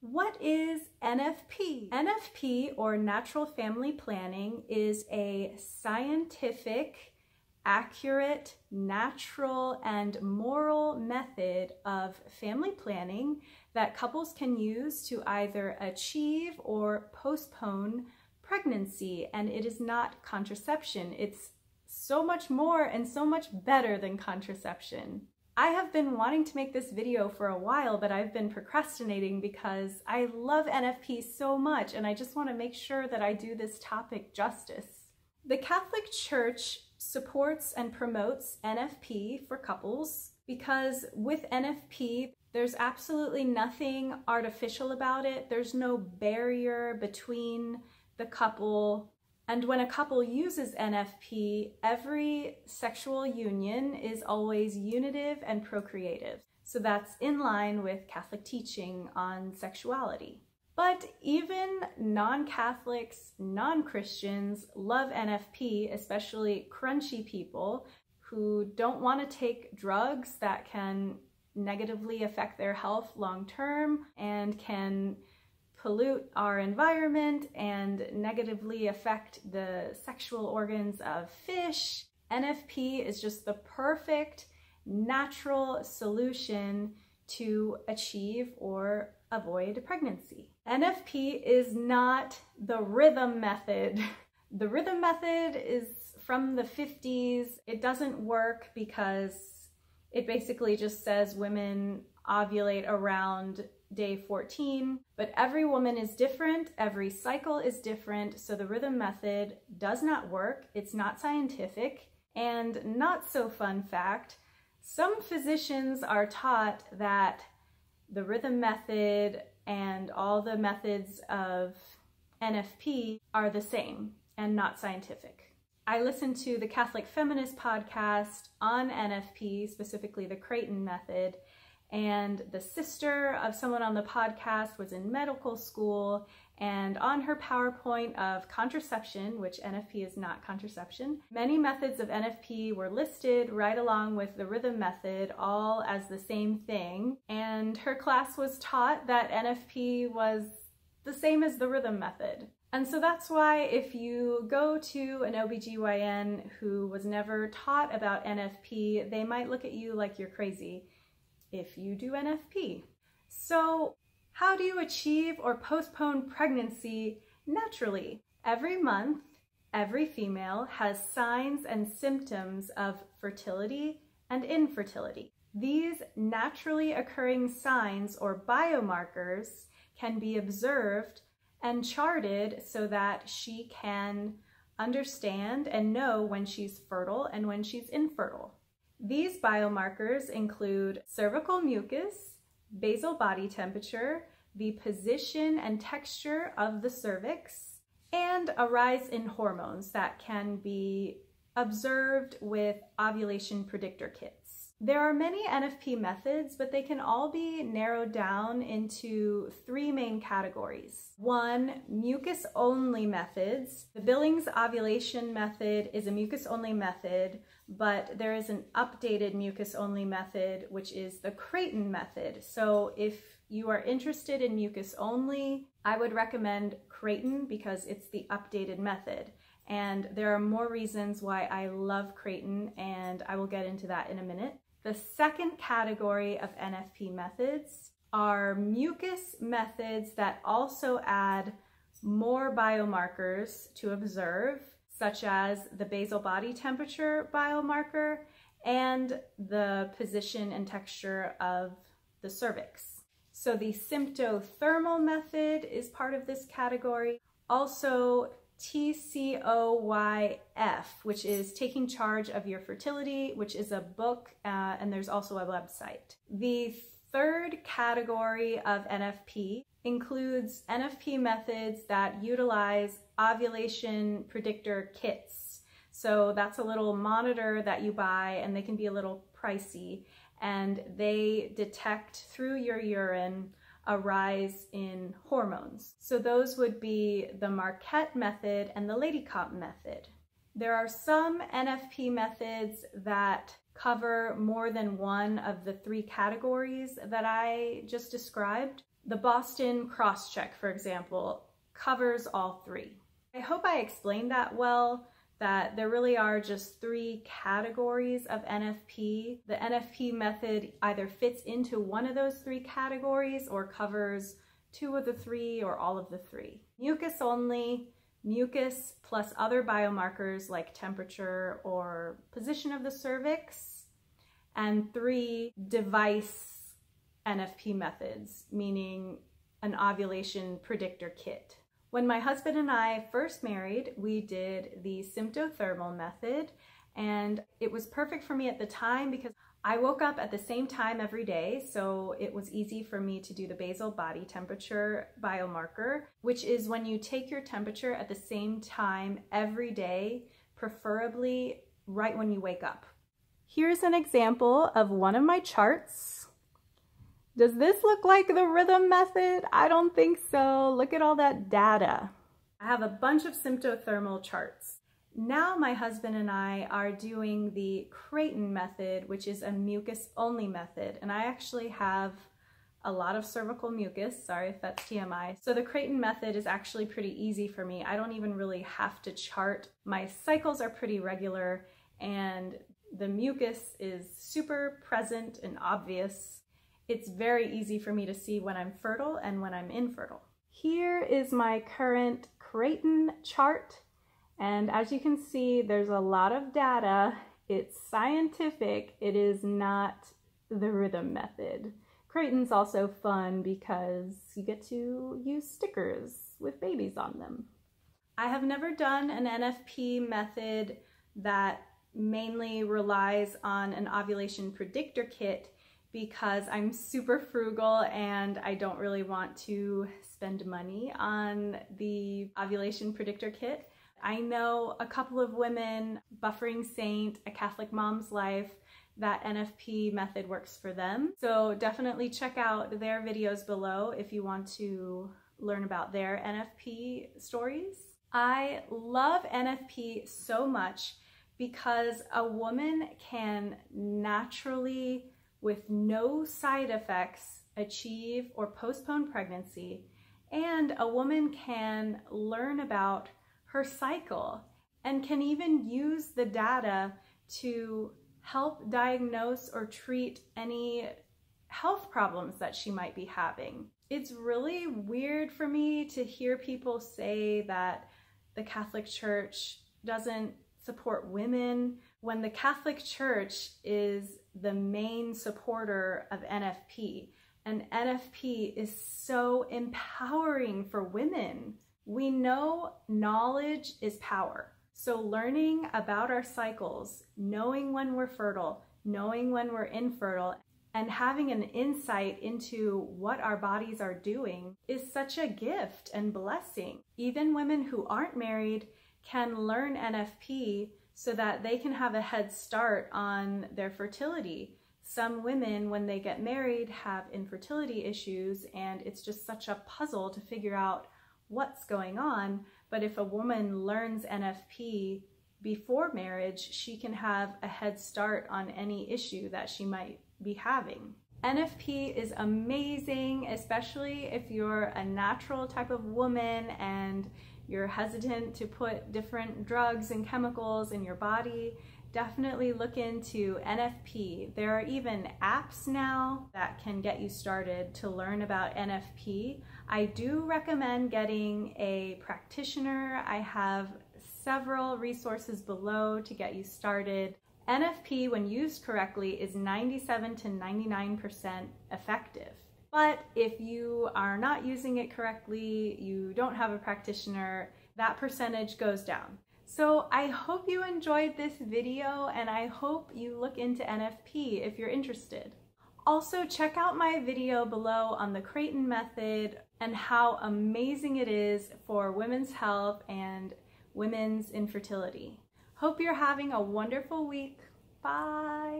What is NFP? NFP, or Natural Family Planning, is a scientific, accurate, natural, and moral method of family planning that couples can use to either achieve or postpone pregnancy. And it is not contraception. It's so much more and so much better than contraception. I have been wanting to make this video for a while, but I've been procrastinating because I love NFP so much and I just want to make sure that I do this topic justice. The Catholic Church supports and promotes NFP for couples because with NFP, there's absolutely nothing artificial about it. There's no barrier between the couple. And when a couple uses NFP, every sexual union is always unitive and procreative. So that's in line with Catholic teaching on sexuality. But even non-Catholics, non-Christians love NFP, especially crunchy people who don't want to take drugs that can negatively affect their health long-term and can pollute our environment and negatively affect the sexual organs of fish. NFP is just the perfect natural solution to achieve or avoid pregnancy. NFP is not the rhythm method. The rhythm method is from the 50s. It doesn't work because it basically just says women ovulate around day 14, but every woman is different, every cycle is different, so the rhythm method does not work, it's not scientific, and not so fun fact, some physicians are taught that the rhythm method and all the methods of NFP are the same and not scientific. I listened to the Catholic Feminist podcast on NFP, specifically the Creighton Method, and the sister of someone on the podcast was in medical school, and on her PowerPoint of contraception, which NFP is not contraception, many methods of NFP were listed right along with the rhythm method, all as the same thing, and her class was taught that NFP was the same as the rhythm method. And so that's why if you go to an OBGYN who was never taught about NFP, they might look at you like you're crazy if you do NFP. So how do you achieve or postpone pregnancy naturally? Every month, every female has signs and symptoms of fertility and infertility. These naturally occurring signs or biomarkers can be observed and charted so that she can understand and know when she's fertile and when she's infertile. These biomarkers include cervical mucus, basal body temperature, the position and texture of the cervix, and a rise in hormones that can be observed with ovulation predictor kits. There are many NFP methods, but they can all be narrowed down into three main categories. One, mucus-only methods. The Billings ovulation method is a mucus-only method, but there is an updated mucus-only method, which is the Creighton method. So if you are interested in mucus-only, I would recommend Creighton because it's the updated method. And there are more reasons why I love Creighton, and I will get into that in a minute. The second category of NFP methods are mucus methods that also add more biomarkers to observe, such as the basal body temperature biomarker and the position and texture of the cervix. So the symptothermal method is part of this category. Also, TCOYF, which is Taking Charge of Your Fertility, which is a book, and there's also a website. The third category of NFP includes NFP methods that utilize ovulation predictor kits. So that's a little monitor that you buy, and they can be a little pricey, and they detect through your urine a rise in hormones. So those would be the Marquette method and the Lady Comp method. There are some NFP methods that cover more than one of the three categories that I just described. The Boston cross-check, for example, covers all three. I hope I explained that well, that there really are just three categories of NFP. The NFP method either fits into one of those three categories or covers two of the three or all of the three. Mucus only, mucus plus other biomarkers like temperature or position of the cervix, and three device NFP methods, meaning an ovulation predictor kit. When my husband and I first married, we did the symptothermal method, and it was perfect for me at the time because I woke up at the same time every day, so it was easy for me to do the basal body temperature biomarker, which is when you take your temperature at the same time every day, preferably right when you wake up. Here's an example of one of my charts. Does this look like the rhythm method? I don't think so. Look at all that data. I have a bunch of symptothermal charts. Now my husband and I are doing the Creighton method, which is a mucus only method. And I actually have a lot of cervical mucus. Sorry if that's TMI. So the Creighton method is actually pretty easy for me. I don't even really have to chart. My cycles are pretty regular and the mucus is super present and obvious. It's very easy for me to see when I'm fertile and when I'm infertile. Here is my current Creighton chart. And as you can see, there's a lot of data. It's scientific. It is not the rhythm method. Creighton's also fun because you get to use stickers with babies on them. I have never done an NFP method that mainly relies on an ovulation predictor kit because I'm super frugal and I don't really want to spend money on the ovulation predictor kit. I know a couple of women, Buffering Saint, A Catholic Mom's Life, that NFP method works for them. So definitely check out their videos below if you want to learn about their NFP stories. I love NFP so much because a woman can naturally, with no side effects, achieve or postpone pregnancy, and a woman can learn about her cycle and can even use the data to help diagnose or treat any health problems that she might be having. It's really weird for me to hear people say that the Catholic Church doesn't support women when the Catholic Church is the main supporter of NFP, and NFP is so empowering for women. We know knowledge is power. So learning about our cycles, knowing when we're fertile, knowing when we're infertile, and having an insight into what our bodies are doing is such a gift and blessing. Even women who aren't married can learn NFP so that they can have a head start on their fertility. Some women, when they get married, have infertility issues, and it's just such a puzzle to figure out what's going on. But if a woman learns NFP before marriage, she can have a head start on any issue that she might be having. NFP is amazing, especially if you're a natural type of woman and you're hesitant to put different drugs and chemicals in your body. Definitely look into NFP. There are even apps now that can get you started to learn about NFP. I do recommend getting a practitioner. I have several resources below to get you started. NFP, when used correctly, is 97 to 99% effective. But if you are not using it correctly, you don't have a practitioner, that percentage goes down. So I hope you enjoyed this video, and I hope you look into NFP if you're interested. Also, check out my video below on the Creighton Method and how amazing it is for women's health and women's infertility. Hope you're having a wonderful week. Bye.